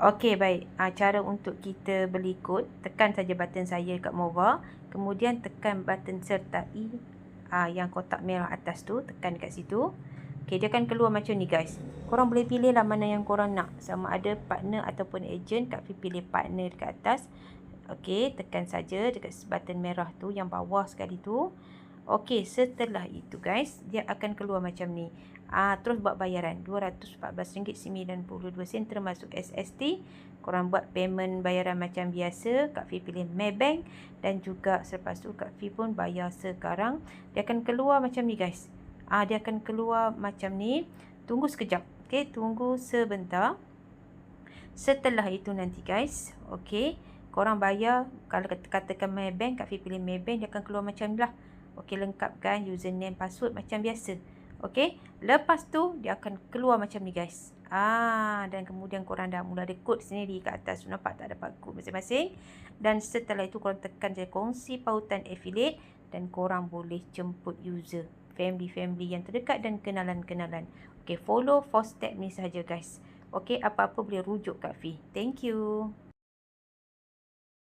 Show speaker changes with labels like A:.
A: Okey, baik. Cara untuk kita beli kod, tekan saja button saya kat Mova. Kemudian tekan button sertai yang kotak merah atas tu. Tekan dekat situ. Okey, dia akan keluar macam ni guys. Korang boleh pilih lah mana yang korang nak. Sama ada partner ataupun agent. Kak Fi pilih partner dekat atas. Okey, tekan saja dekat button merah tu yang bawah sekali tu. Okey, setelah itu guys, dia akan keluar macam ni. Terus buat bayaran RM214.92 termasuk SST. Korang buat payment bayaran macam biasa. Kak Fi pilih Maybank dan juga selepas tu Kak Fi pun bayar sekarang. Dia akan keluar macam ni guys. Dia akan keluar macam ni. Tunggu sekejap. Okey, tunggu sebentar. Setelah itu nanti guys, okey, korang bayar. Kalau katakan Maybank, Kak Fi pilih Maybank, dia akan keluar macam ni lah. Okey, lengkapkan username, password macam biasa. Okey, lepas tu dia akan keluar macam ni guys. Dan kemudian korang dah mula ada kod sendiri kat atas. Nampak tak, dapat kod masing-masing. Dan setelah itu korang tekan je kongsi pautan affiliate dan korang boleh jemput user, family-family yang terdekat dan kenalan-kenalan. Okey, follow 4 step ni saja guys. Okey, apa-apa boleh rujuk Kak Fi. Thank you.